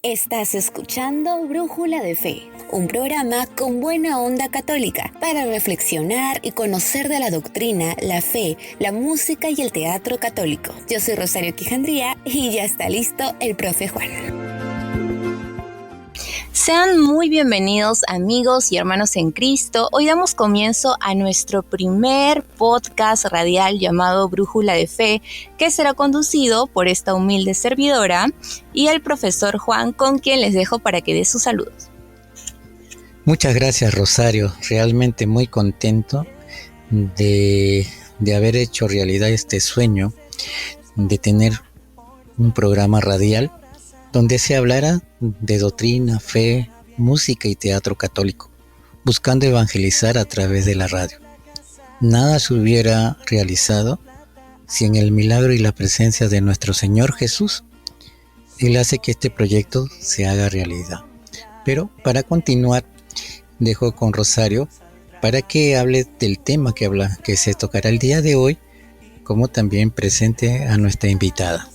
Estás escuchando Brújula de Fe, un programa con buena onda católica para reflexionar y conocer de la doctrina, la fe, la música y el teatro católico. Yo soy Rosario Quijandría y ya está listo el profe Juan. Sean muy bienvenidos amigos y hermanos en Cristo. Hoy damos comienzo a nuestro primer podcast radial llamado Brújula de Fe, que será conducido por esta humilde servidora y el profesor Juan, con quien les dejo para que dé sus saludos. Muchas gracias, Rosario. Realmente muy contento de haber hecho realidad este sueño de tener un programa radial donde se hablara de doctrina, fe, música y teatro católico, buscando evangelizar a través de la radio. Nada se hubiera realizado sin el milagro y la presencia de nuestro Señor Jesús. Él hace que este proyecto se haga realidad. Pero para continuar, dejo con Rosario para que hable del tema que se tocará el día de hoy, como también presente a nuestra invitada.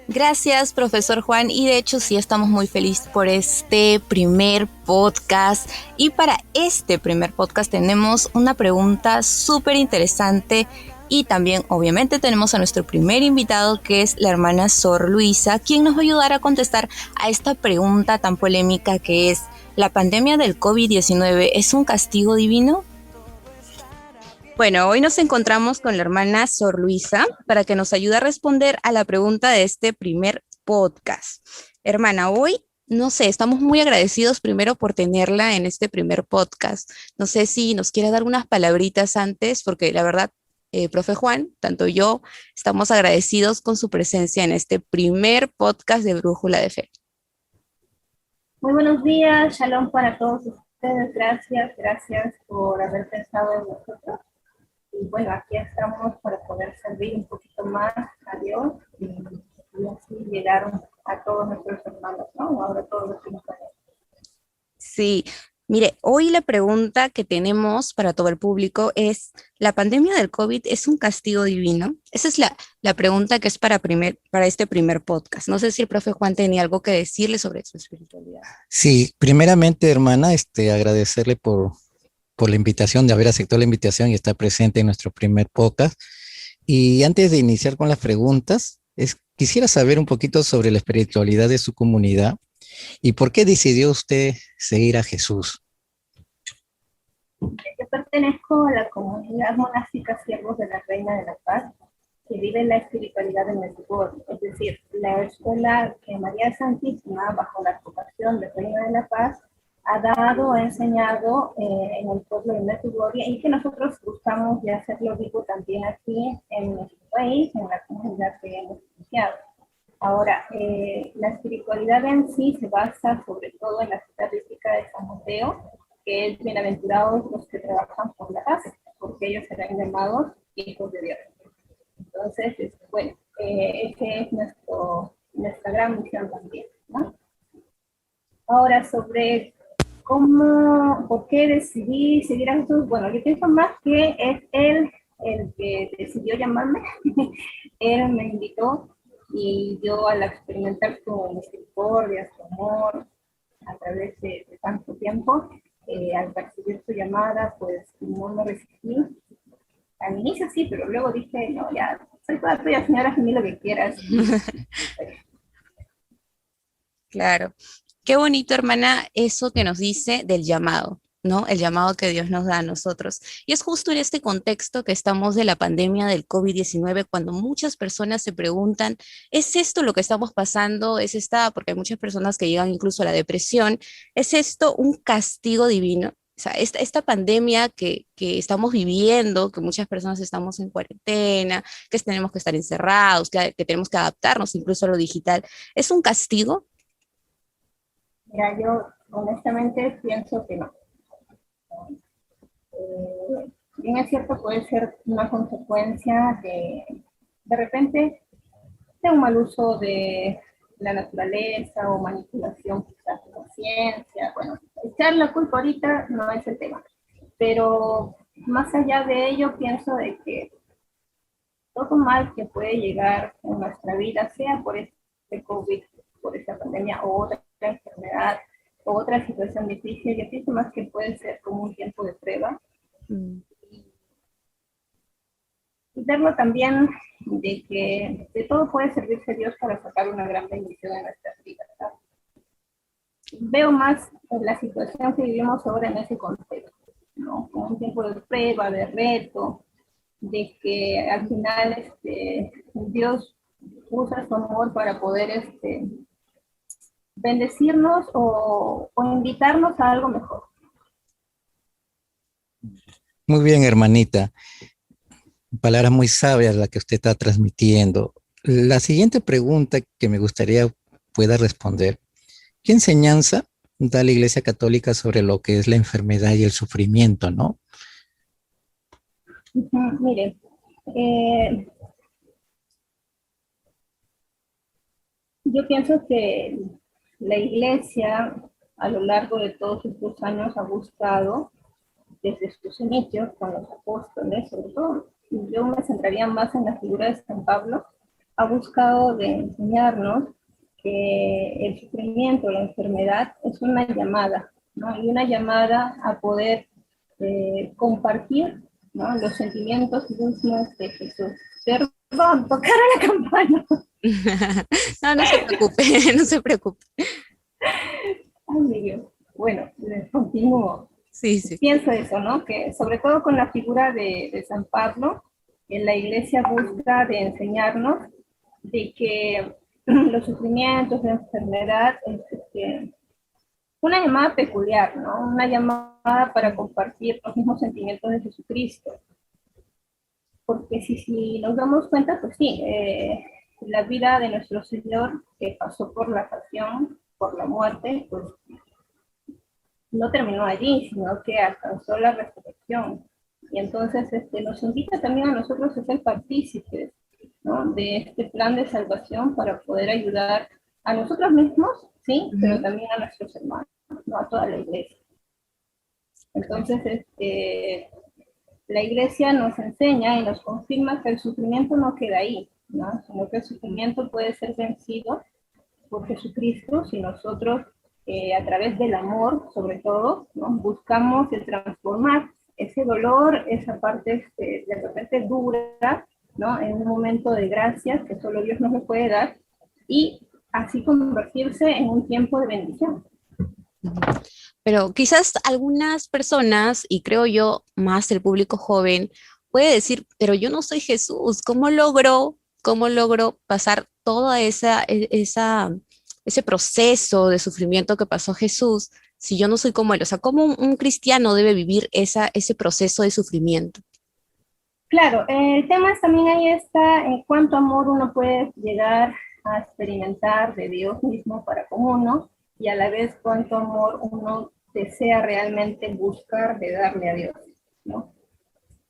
Gracias, profesor Juan, y de hecho sí estamos muy felices por este primer podcast. Y para este primer podcast tenemos una pregunta súper interesante y también obviamente tenemos a nuestro primer invitado, que es la hermana Sor Luisa, quien nos va a ayudar a contestar a esta pregunta tan polémica que es: ¿la pandemia del COVID-19 es un castigo divino? Bueno, hoy nos encontramos con la hermana Sor Luisa para que nos ayude a responder a la pregunta de este primer podcast. Hermana, hoy, no sé, estamos muy agradecidos primero por tenerla en este primer podcast. No sé si nos quiere dar unas palabritas antes, porque la verdad, profe Juan, tanto yo, estamos agradecidos con su presencia en este primer podcast de Brújula de Fe. Muy buenos días, shalom para todos ustedes, gracias por haber pensado en nosotros. Y bueno, aquí estamos para poder servir un poquito más a Dios y así llegar a todos nuestros hermanos, ¿no? Ahora todos los que nos conocen. Sí, mire, hoy la pregunta que tenemos para todo el público es: ¿la pandemia del COVID es un castigo divino? Esa es la pregunta que es para este primer podcast. No sé si el profe Juan tenía algo que decirle sobre su espiritualidad. Sí, primeramente, hermana, agradecerle por la invitación, de haber aceptado la invitación y estar presente en nuestro primer podcast. Y antes de iniciar con las preguntas, quisiera saber un poquito sobre la espiritualidad de su comunidad y por qué decidió usted seguir a Jesús. Yo pertenezco a la comunidad monástica Siervos de la Reina de la Paz, que vive la espiritualidad en Medjugorje, es decir, la escuela que María Santísima, bajo la advocación de Reina de la Paz, ha enseñado en el pueblo de Medjugorje, y que nosotros buscamos de hacerlo vivo también aquí en nuestro país, en la comunidad que hemos iniciado. Ahora, la espiritualidad en sí se basa sobre todo en la estadística de San Mateo, que es: bienaventurados los que trabajan por la paz, porque ellos serán llamados hijos de Dios. Entonces, bueno, esa es nuestra gran misión también, ¿no? Ahora, sobre por qué decidí seguir a Jesús, bueno, yo pienso más que es Él el que decidió llamarme. Él me invitó y yo, al experimentar su misericordia, su amor, a través de tanto tiempo, al percibir su llamada, pues no me resistí. Al inicio sí, pero luego dije: no, ya, soy toda tuya, señora, haz en mí lo que quieras. Claro. Qué bonito, hermana, eso que nos dice del llamado, ¿no? El llamado que Dios nos da a nosotros. Y es justo en este contexto que estamos de la pandemia del COVID-19, cuando muchas personas se preguntan: ¿es esto lo que estamos pasando? Porque hay muchas personas que llegan incluso a la depresión. ¿Es esto un castigo divino? O sea, esta pandemia que estamos viviendo, que muchas personas estamos en cuarentena, que tenemos que estar encerrados, que tenemos que adaptarnos incluso a lo digital, ¿es un castigo? Mira, yo honestamente pienso que no. Bien es cierto, puede ser una consecuencia de repente, de un mal uso de la naturaleza o manipulación quizás de la ciencia. Bueno, echar la culpa ahorita no es el tema. Pero más allá de ello, pienso de que todo mal que puede llegar en nuestra vida, sea por este COVID, por esta pandemia, pandemia o otra enfermedad o otra situación difícil, y así más que puede ser como un tiempo de prueba. Y verlo también de que de todo puede servirse Dios para sacar una gran bendición en nuestras vidas, ¿sabes? Veo más la situación que vivimos ahora en ese contexto, ¿no? Como un tiempo de prueba, de reto, de que al final Dios usa su amor para poder bendecirnos o invitarnos a algo mejor. Muy bien, hermanita. Palabras muy sabias la que usted está transmitiendo. La siguiente pregunta que me gustaría pueda responder: ¿qué enseñanza da la Iglesia Católica sobre lo que es la enfermedad y el sufrimiento, no? Mire, yo pienso que la Iglesia a lo largo de todos estos años ha buscado, desde sus inicios con los apóstoles, sobre todo, yo me centraría más en la figura de San Pablo, ha buscado de enseñarnos que el sufrimiento, la enfermedad es una llamada, ¿no? Y una llamada a poder compartir, ¿no?, los sentimientos mismos de Jesús. Perdón, tocaron la campana. No, no se preocupe, no se preocupe. Ay, mi Dios. Bueno, continúo. Sí, sí. Pienso eso, ¿no? Que sobre todo con la figura de San Pablo, en la Iglesia busca de enseñarnos de que los sufrimientos, la enfermedad, es una llamada peculiar, ¿no? Una llamada para compartir los mismos sentimientos de Jesucristo. Porque si nos damos cuenta, pues sí, la vida de nuestro Señor, que pasó por la pasión, por la muerte, pues no terminó allí, sino que alcanzó la resurrección. Y entonces nos invita también a nosotros a ser partícipes, ¿no?, de este plan de salvación para poder ayudar a nosotros mismos, sí, pero también a nuestros hermanos, ¿no?, a toda la iglesia. Entonces, la iglesia nos enseña y nos confirma que el sufrimiento no queda ahí, ¿no?, sino que el sufrimiento puede ser vencido por Jesucristo si nosotros, a través del amor, sobre todo, ¿no?, buscamos el transformar ese dolor, esa parte de repente dura, ¿no?, en un momento de gracia que solo Dios nos lo puede dar, y así convertirse en un tiempo de bendición. Pero quizás algunas personas, y creo yo más el público joven, puede decir, pero yo no soy Jesús, ¿cómo logro pasar toda ese proceso de sufrimiento que pasó Jesús si yo no soy como él? O sea, ¿cómo un cristiano debe vivir ese proceso de sufrimiento? Claro, el tema es también ahí está en cuánto amor uno puede llegar a experimentar de Dios mismo para con uno, y a la vez cuánto amor uno desea realmente buscar de darle a Dios, ¿no?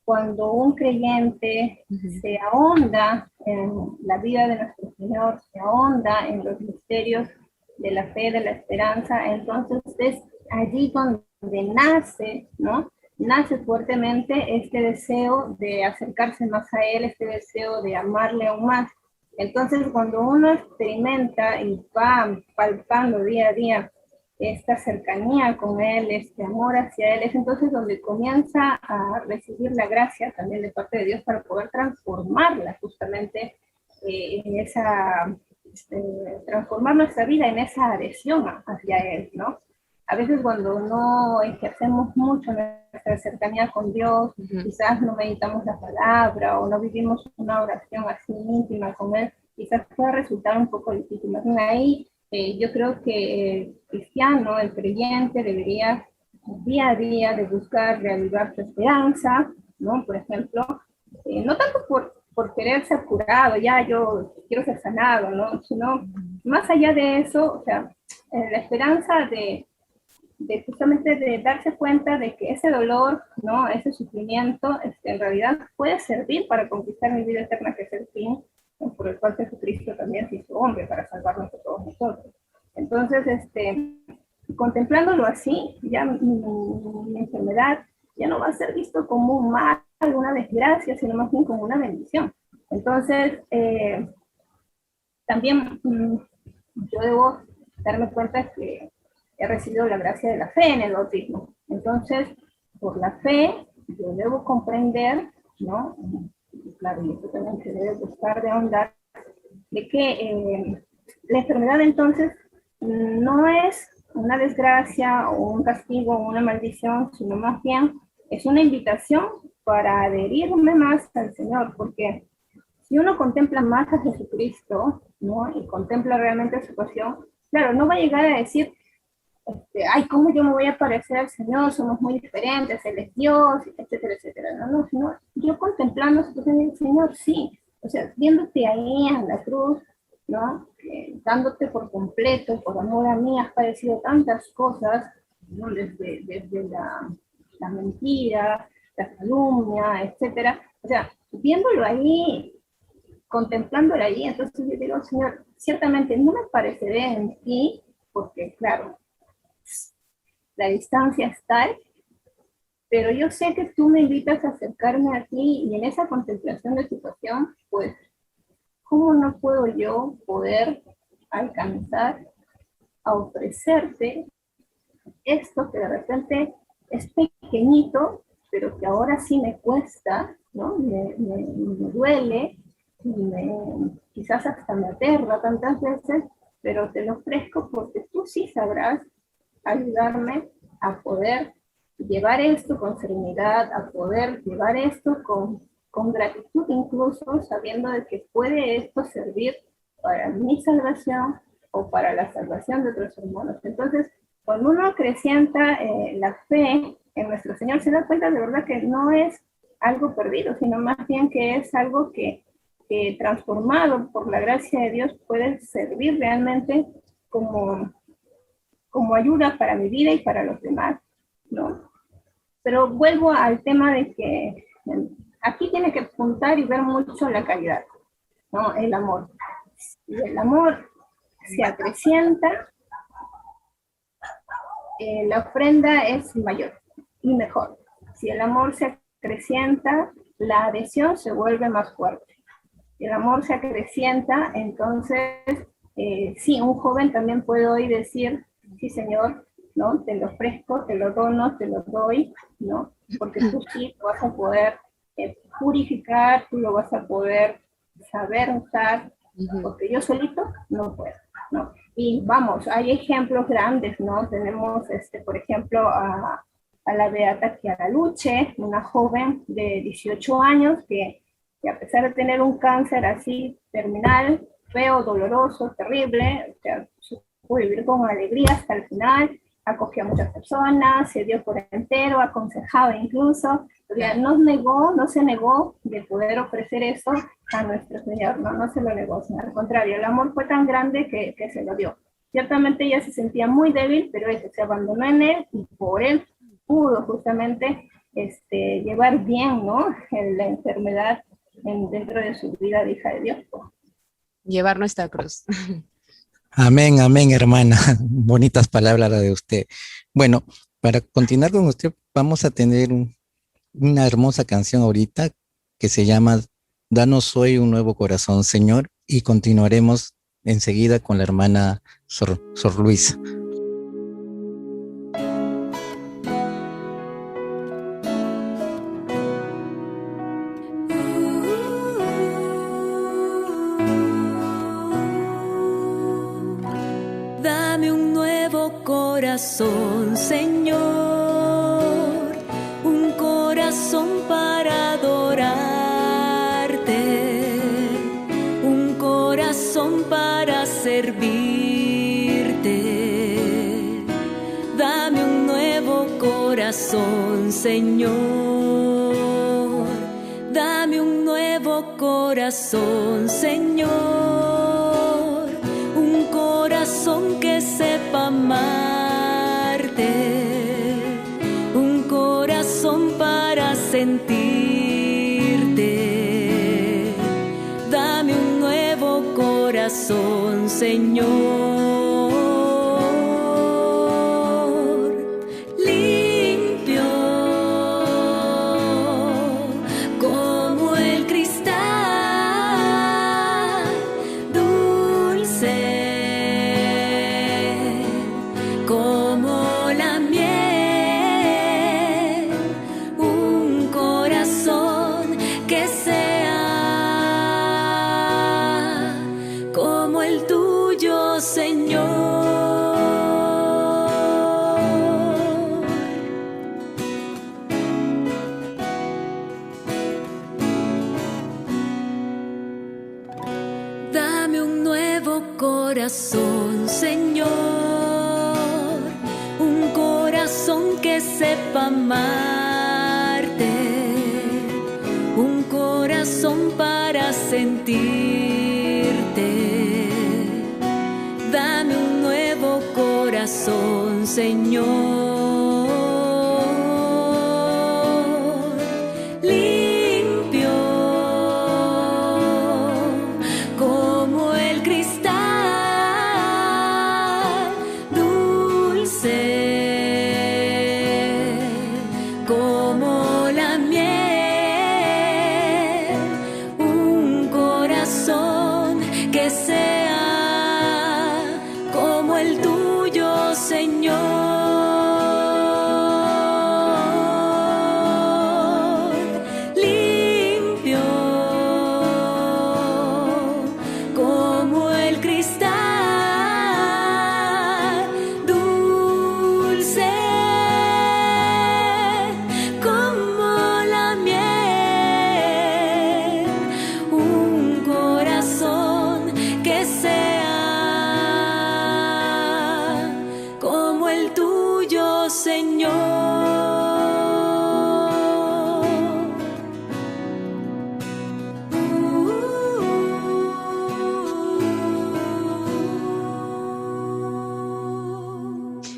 Cuando un creyente se ahonda en la vida de nuestro Señor, se ahonda en los misterios de la fe, de la esperanza, entonces es allí donde nace, ¿no?, nace fuertemente este deseo de acercarse más a Él, este deseo de amarle aún más. Entonces, cuando uno experimenta y va palpando día a día esta cercanía con Él, este amor hacia Él, es entonces donde comienza a recibir la gracia también de parte de Dios para poder transformarla justamente en transformar nuestra vida en esa adhesión hacia Él, ¿no? A veces cuando no ejercemos mucho nuestra cercanía con Dios, quizás no meditamos la palabra o no vivimos una oración así íntima con Él, quizás pueda resultar un poco difícil. Más bien ahí yo creo que el cristiano, el creyente, debería día a día de buscar reavivar su esperanza, ¿no? Por ejemplo, no tanto por querer ser curado, ya yo quiero ser sanado, ¿no?, sino más allá de eso, o sea, la esperanza de justamente de darse cuenta de que ese dolor, ¿no?, ese sufrimiento, en realidad puede servir para conquistar mi vida eterna, que es el fin, ¿no?, por el cual Jesucristo también se hizo hombre, para salvarnos a todos nosotros. Entonces, contemplándolo así, ya mi enfermedad ya no va a ser visto como un mal, una desgracia, sino más bien como una bendición. Entonces, también yo debo darme cuenta que he recibido la gracia de la fe en el bautismo. Entonces, por la fe, yo debo comprender, ¿no? Y claro, y esto también se debe buscar de ahondar, de que la enfermedad entonces no es una desgracia o un castigo o una maldición, sino más bien es una invitación para adherirme más al Señor, porque si uno contempla más a Jesucristo, ¿no? Y contempla realmente su pasión, claro, no va a llegar a decir, ay, ¿cómo yo me voy a parecer al Señor? Somos muy diferentes, Él es Dios, etcétera, etcétera. No, no, sino yo contemplando su pasión del Señor, sí, o sea, viéndote ahí en la cruz, ¿no? Dándote por completo, por amor a mí, has padecido tantas cosas, ¿no? Desde la mentira, la calumnia, etcétera. O sea, viéndolo ahí, contemplándolo ahí, entonces yo digo, Señor, ciertamente no me pareceré en ti, porque claro, la distancia es tal, pero yo sé que tú me invitas a acercarme a ti y en esa contemplación de situación, pues, ¿cómo no puedo yo poder alcanzar a ofrecerte esto que de repente es pequeñito, pero que ahora sí me cuesta, ¿no? Me duele, quizás hasta me aterra tantas veces, pero te lo ofrezco porque tú sí sabrás ayudarme a poder llevar esto con serenidad, a poder llevar esto con gratitud incluso, sabiendo de que puede esto servir para mi salvación o para la salvación de otros hermanos. Entonces, cuando uno acrecienta la fe en nuestro Señor, se da cuenta de verdad que no es algo perdido, sino más bien que es algo que transformado por la gracia de Dios puede servir realmente como ayuda para mi vida y para los demás, ¿no? Pero vuelvo al tema de que aquí tiene que apuntar y ver mucho la calidad, ¿no? El amor. Si el amor se acrecienta, la ofrenda es mayor y mejor. Si el amor se acrecienta, la adhesión se vuelve más fuerte. Si el amor se acrecienta, entonces, sí, un joven también puede hoy decir, sí, Señor, ¿no? Te lo ofrezco, te lo dono, te lo doy, ¿no? Porque tú sí lo vas a poder purificar, tú lo vas a poder saber usar, porque yo solito no puedo, ¿no? Y vamos, hay ejemplos grandes, ¿no? Tenemos, por ejemplo, a la beata Chiara Luce, una joven de 18 años que a pesar de tener un cáncer así terminal, feo, doloroso, terrible, o sea, supo vivir con alegría hasta el final, acogió a muchas personas, se dio por entero, aconsejaba incluso, o sea, no se negó de poder ofrecer eso a nuestro Señor, no se lo negó, sino al contrario, el amor fue tan grande que se lo dio. Ciertamente ella se sentía muy débil, pero eso, se abandonó en él y por él pudo justamente llevar bien, ¿no? La enfermedad dentro de su vida de hija de Dios. Llevar nuestra cruz. Amén, amén, hermana. Bonitas palabras la de usted. Bueno, para continuar con usted, vamos a tener una hermosa canción ahorita que se llama Danos hoy un nuevo corazón, Señor, y continuaremos enseguida con la hermana Sor Luisa. Dame un nuevo corazón, Señor, un corazón para adorarte, un corazón para servirte. Dame un nuevo corazón, Señor, dame un nuevo corazón, Señor. Un corazón que sepa amarte, un corazón para sentirte. Dame un nuevo corazón, Señor. Limpio como el cristal, dulce Señor. Dame un nuevo corazón, Señor, un corazón que sepa amarte, un corazón para sentirte. Dame un nuevo corazón, Señor.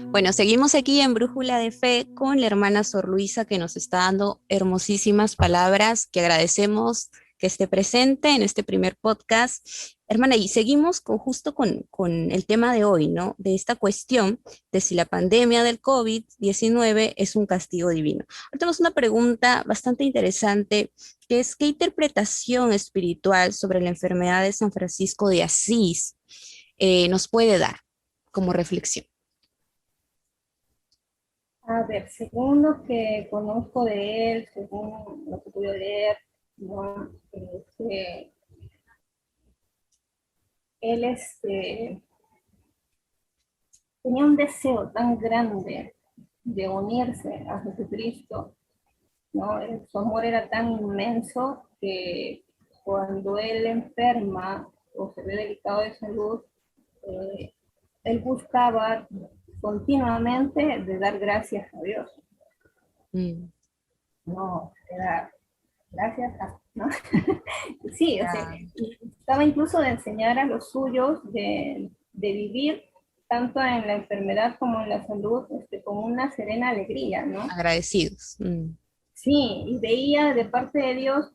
Bueno, seguimos aquí en Brújula de Fe con la hermana Sor Luisa, que nos está dando hermosísimas palabras, que agradecemos que esté presente en este primer podcast. Hermana, y seguimos justo con el tema de hoy, ¿no? De esta cuestión de si la pandemia del COVID-19 es un castigo divino. Ahora tenemos una pregunta bastante interesante, que es: ¿qué interpretación espiritual sobre la enfermedad de San Francisco de Asís nos puede dar como reflexión? A ver, según lo que conozco de él, según lo que pude leer, ¿no? Él tenía un deseo tan grande de unirse a Jesucristo, ¿no? Su amor era tan inmenso que cuando él enferma o se ve delicado de salud, él buscaba continuamente de dar gracias a Dios. No, era gracias a, ¿no? Sí, o sea, estaba incluso de enseñar a los suyos de vivir tanto en la enfermedad como en la salud con una serena alegría, ¿no? Agradecidos. Sí, y veía de parte de Dios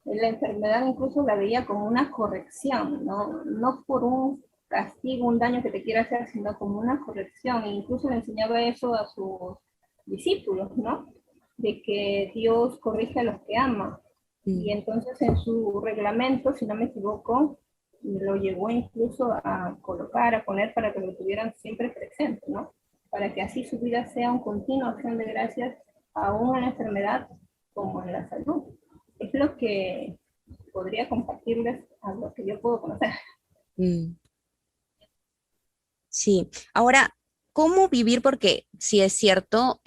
la enfermedad, incluso la veía como una corrección, ¿no? No por un castigo, un daño que te quiera hacer, sino como una corrección. E incluso le enseñaba eso a sus discípulos, ¿no? De que Dios corrige a los que ama. Y entonces en su reglamento, si no me equivoco, lo llegó incluso a colocar, a poner para que lo tuvieran siempre presente, ¿no? Para que así su vida sea un continuo acción de gracias, aún en la enfermedad como en la salud. Es lo que podría compartirles a lo que yo puedo conocer. Sí, ahora, ¿cómo vivir? Porque sí es cierto,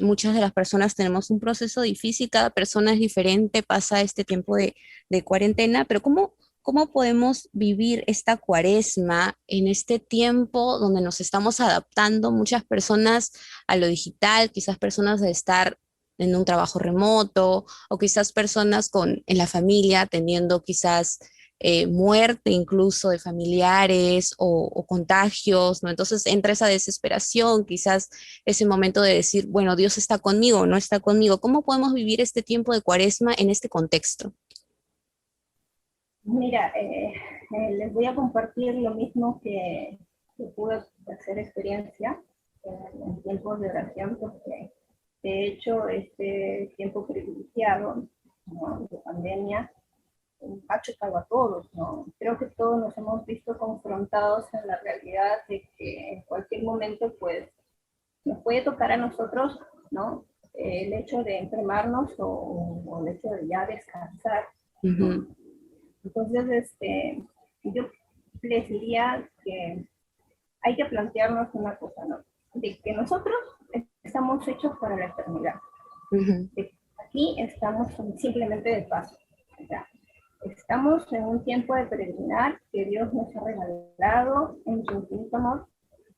muchas de las personas tenemos un proceso difícil, cada persona es diferente, pasa este tiempo de cuarentena, pero ¿cómo podemos vivir esta cuaresma en este tiempo donde nos estamos adaptando muchas personas a lo digital, quizás personas de estar en un trabajo remoto, o quizás personas en la familia teniendo quizás muerte incluso de familiares o contagios, ¿no? Entonces entra esa desesperación, quizás ese momento de decir, bueno, Dios está conmigo o no está conmigo. ¿Cómo podemos vivir este tiempo de cuaresma en este contexto? Mira, les voy a compartir lo mismo que pude hacer experiencia en tiempos de oración, porque de hecho este tiempo privilegiado, ¿no?, de pandemia ha chocado a todos, ¿no? Creo que todos nos hemos visto confrontados en la realidad de que en cualquier momento pues nos puede tocar a nosotros, ¿no? El hecho de enfermarnos o el hecho de ya descansar. Uh-huh. Entonces, yo les diría que hay que plantearnos una cosa, ¿no? De que nosotros estamos hechos para la eternidad. Aquí estamos simplemente de paso. O sea, estamos en un tiempo de peregrinar que Dios nos ha regalado en su infinito amor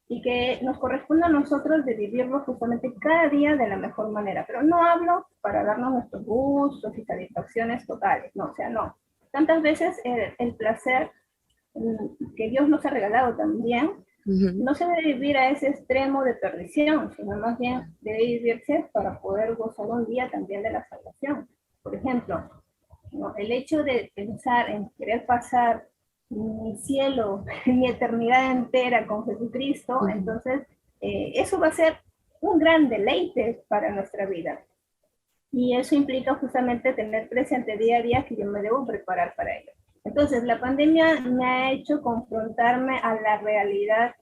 y que nos corresponde a nosotros de vivirlo justamente cada día de la mejor manera. Pero no hablo para darnos nuestros gustos y satisfacciones totales, no, o sea, no. Tantas veces el placer que Dios nos ha regalado también no se debe vivir a ese extremo de perdición, sino más bien debe vivirse para poder gozar un día también de la salvación. Por ejemplo, ¿no? El hecho de pensar en querer pasar mi cielo, mi eternidad entera con Jesucristo, entonces eso va a ser un gran deleite para nuestra vida. Y eso implica justamente tener presente día a día que yo me debo preparar para ello. Entonces, la pandemia me ha hecho confrontarme a la realidad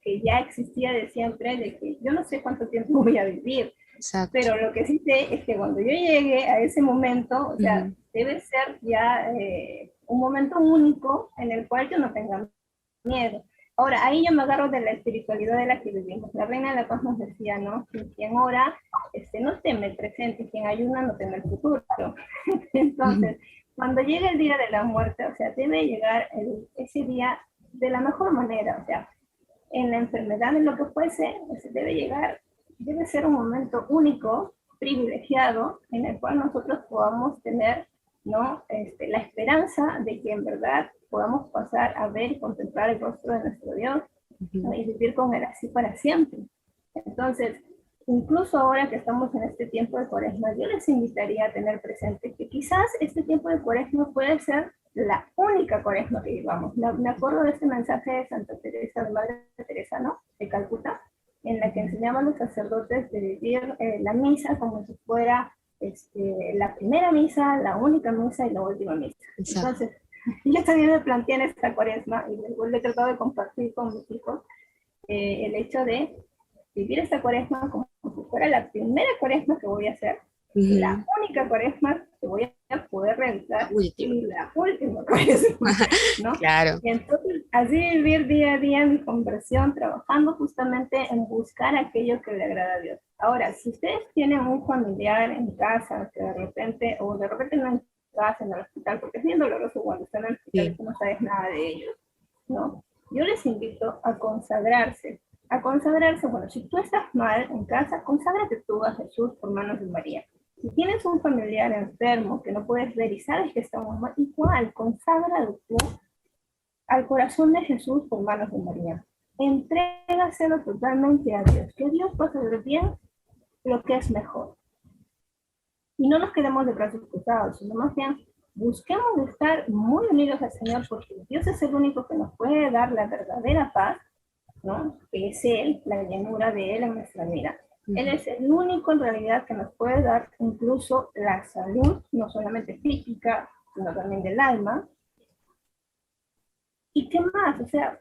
que ya existía de siempre, de que yo no sé cuánto tiempo voy a vivir. Exacto. Pero lo que sí sé es que cuando yo llegue a ese momento, o sea, debe ser ya un momento único en el cual yo no tenga miedo. Ahora, ahí yo me agarro de la espiritualidad de la que vivimos. La Reina de la Paz nos decía, ¿no? Quien ora no teme el presente, quien ayuna no teme el futuro. Entonces, cuando llegue el día de la muerte, o sea, debe llegar ese día de la mejor manera, o sea, en la enfermedad, en lo que fuese, debe ser un momento único, privilegiado, en el cual nosotros podamos tener, ¿no? La esperanza de que en verdad podamos pasar a ver y contemplar el rostro de nuestro Dios, ¿no? Y vivir con Él así para siempre. Entonces, incluso ahora que estamos en este tiempo de Cuaresma, yo les invitaría a tener presente que quizás este tiempo de Cuaresma puede ser la única Cuaresma que vivamos. Me acuerdo de este mensaje de Santa Teresa, de Madre Teresa, ¿no? De Calcuta, en la que enseñaba a los sacerdotes de vivir la misa como si fuera la primera misa, la única misa y la última misa. Exacto. Entonces, yo también me planteé en esta Cuaresma, y luego he tratado de compartir con mis hijos, el hecho de vivir esta Cuaresma como si fuera la primera Cuaresma que voy a hacer, la única Cuaresma que voy a poder realizar, y la última Cuaresma, ¿no? Claro. Y entonces, así vivir día a día mi conversión, trabajando justamente en buscar aquello que le agrada a Dios. Ahora, si ustedes tienen un familiar en casa, que de repente no en casa, en el hospital, porque es bien doloroso cuando están en el hospital y no sabes nada de ellos, ¿no? Yo les invito a consagrarse. Bueno, si tú estás mal en casa, conságrate tú a Jesús por manos de María. Si tienes un familiar enfermo que no puedes ver y sabes que está muy mal, igual, conságralo tú al corazón de Jesús por manos de María. Entrégaselo totalmente a Dios, que Dios va a hacer bien lo que es mejor. Y no nos quedemos de brazos cruzados, sino más bien busquemos estar muy unidos al Señor, porque Dios es el único que nos puede dar la verdadera paz, ¿no? Que es Él, la llenura de Él en nuestra vida. Él es el único en realidad que nos puede dar incluso la salud, no solamente física, sino también del alma. ¿Y qué más? O sea,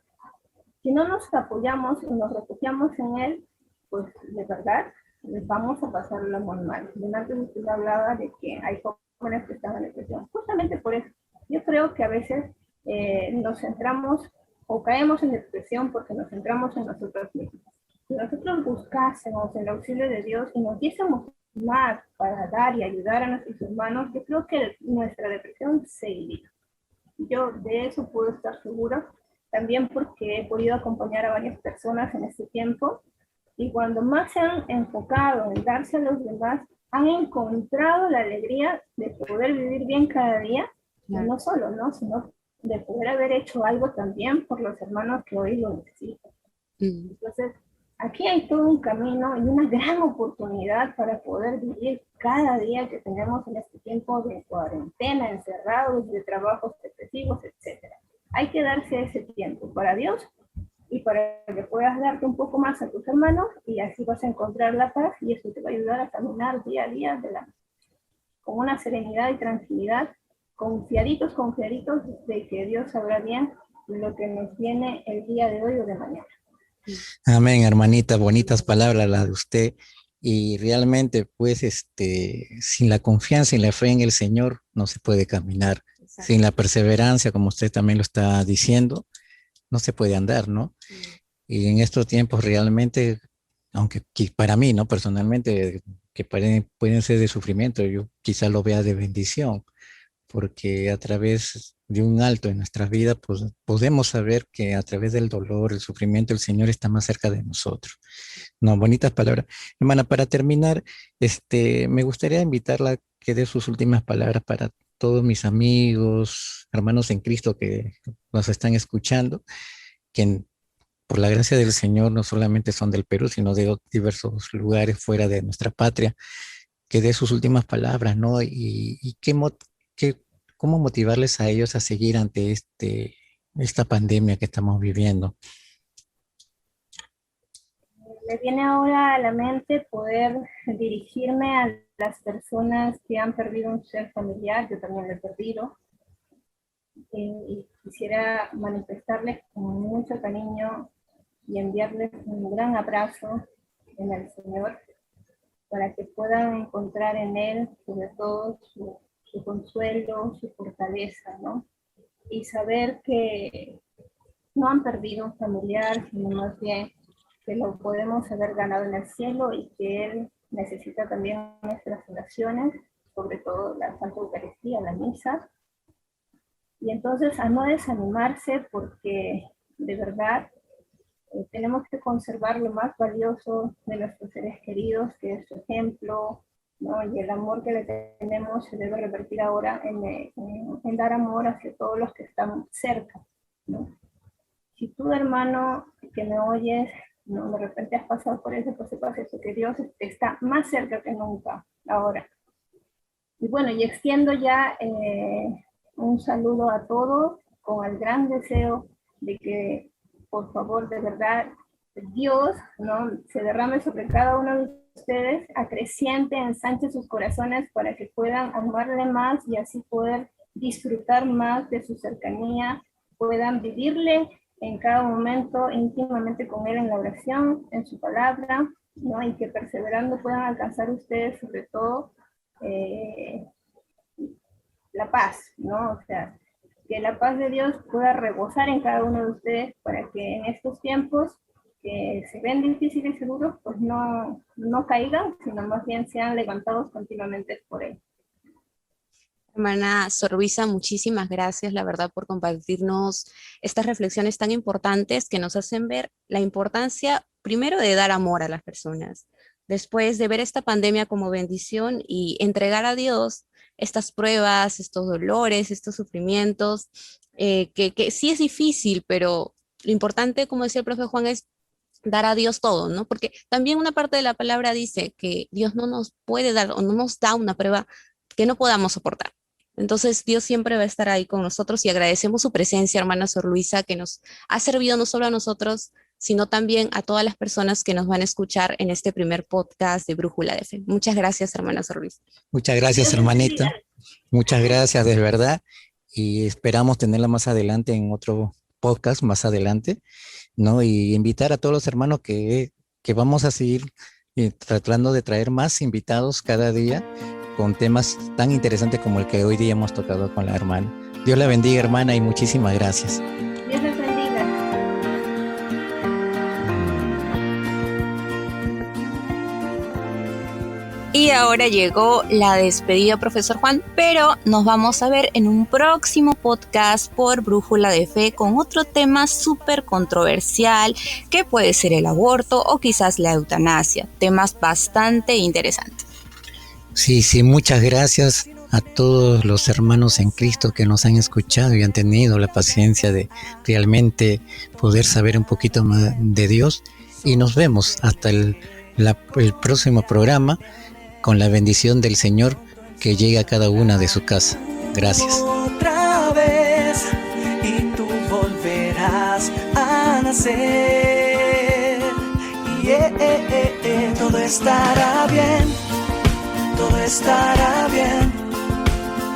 si no nos apoyamos y nos refugiamos en Él, pues de verdad les vamos a pasarlo muy mal. Antes usted hablaba de que hay jóvenes que están en depresión. Justamente por eso, yo creo que a veces nos centramos o caemos en depresión porque nos centramos en nosotros mismos. Si nosotros buscásemos el auxilio de Dios y nos diésemos más para dar y ayudar a nuestros hermanos, yo creo que nuestra depresión se iría. Yo de eso puedo estar segura, también porque he podido acompañar a varias personas en este tiempo, y cuando más se han enfocado en darse a los demás, han encontrado la alegría de poder vivir bien cada día, y no solo, ¿no? Sino de poder haber hecho algo también por los hermanos que hoy lo necesitan. Entonces, aquí hay todo un camino y una gran oportunidad para poder vivir cada día que tenemos en este tiempo de cuarentena, encerrados, de trabajos excesivos, etc. Hay que darse ese tiempo para Dios y para que puedas darte un poco más a tus hermanos, y así vas a encontrar la paz, y eso te va a ayudar a caminar día a día con una serenidad y tranquilidad, confiaditos de que Dios sabrá bien lo que nos viene el día de hoy o de mañana. Amén, hermanita, bonitas palabras las de usted, y realmente pues sin la confianza y la fe en el Señor no se puede caminar. Exacto. Sin la perseverancia, como usted también lo está diciendo, no se puede andar, ¿no? Y en estos tiempos realmente, aunque para mí, ¿no? Personalmente, que pueden ser de sufrimiento, yo quizá lo vea de bendición, porque a través de un alto en nuestras vidas, pues podemos saber que a través del dolor, el sufrimiento, el Señor está más cerca de nosotros. No, bonitas palabras. Hermana, para terminar, me gustaría invitarla a que dé sus últimas palabras para todos mis amigos, hermanos en Cristo que nos están escuchando, que por la gracia del Señor no solamente son del Perú, sino de diversos lugares fuera de nuestra patria, que dé sus últimas palabras, ¿no? Y cómo motivarles a ellos a seguir ante esta pandemia que estamos viviendo. Me viene ahora a la mente poder dirigirme a las personas que han perdido un ser familiar. Yo también lo he perdido. Y quisiera manifestarles con mucho cariño y enviarles un gran abrazo en el Señor para que puedan encontrar en Él, sobre todo, su consuelo, su fortaleza, ¿no? Y saber que no han perdido un familiar, sino más bien que lo podemos haber ganado en el cielo y que Él necesita también nuestras oraciones, sobre todo la Santa Eucaristía, la misa. Y entonces a no desanimarse porque de verdad tenemos que conservar lo más valioso de nuestros seres queridos, que es su ejemplo, ¿no? Y el amor que le tenemos se debe revertir ahora en dar amor hacia todos los que están cerca, ¿no? Si tú, hermano, que me oyes, ¿no? De repente has pasado por ese proceso, que Dios está más cerca que nunca ahora. Y bueno, y extiendo ya un saludo a todos con el gran deseo de que, por favor, de verdad, Dios, ¿no? Se derrame sobre cada uno de ustedes, acreciente, ensanche sus corazones para que puedan amarle más y así poder disfrutar más de su cercanía, puedan vivirle en cada momento íntimamente con Él en la oración, en su palabra, ¿no? Y que perseverando puedan alcanzar ustedes sobre todo la paz, ¿no? O sea, que la paz de Dios pueda rebosar en cada uno de ustedes para que en estos tiempos que se ven difíciles y duros, pues no caigan, sino más bien sean levantados continuamente por Él. Hermana Sor Luisa, muchísimas gracias, la verdad, por compartirnos estas reflexiones tan importantes que nos hacen ver la importancia, primero, de dar amor a las personas, después de ver esta pandemia como bendición y entregar a Dios estas pruebas, estos dolores, estos sufrimientos, que sí es difícil, pero lo importante, como decía el profe Juan, es dar a Dios todo, ¿no? Porque también una parte de la palabra dice que Dios no nos puede dar o no nos da una prueba que no podamos soportar. Entonces Dios siempre va a estar ahí con nosotros y agradecemos su presencia, hermana Sor Luisa, que nos ha servido no solo a nosotros, sino también a todas las personas que nos van a escuchar en este primer podcast de Brújula de Fe. Muchas gracias, hermana Sor Luisa. Muchas gracias, hermanita. Muchas gracias, de verdad. Y esperamos tenerla más adelante en otro podcast, más adelante, ¿no? Y invitar a todos los hermanos que vamos a seguir tratando de traer más invitados cada día con temas tan interesantes como el que hoy día hemos tocado con la hermana. Dios la bendiga, hermana, y muchísimas gracias. Dios les bendiga. Y ahora llegó la despedida, profesor Juan, pero nos vamos a ver en un próximo podcast por Brújula de Fe con otro tema súper controversial que puede ser el aborto o quizás la eutanasia, temas bastante interesantes. Sí, muchas gracias a todos los hermanos en Cristo que nos han escuchado y han tenido la paciencia de realmente poder saber un poquito más de Dios. Y nos vemos hasta el próximo programa con la bendición del Señor que llegue a cada una de su casa. Gracias. Otra vez y tú volverás a nacer. Todo estará bien. Todo estará bien,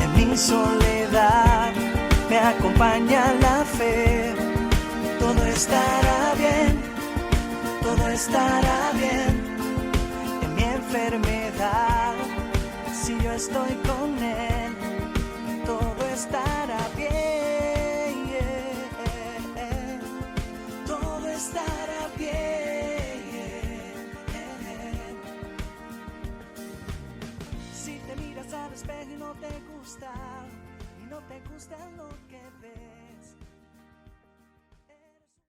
en mi soledad me acompaña la fe. Todo estará bien, todo estará bien, en mi enfermedad, si yo estoy con Él, todo estará bien, todo estará bien. al espejo y no te gusta lo que ves.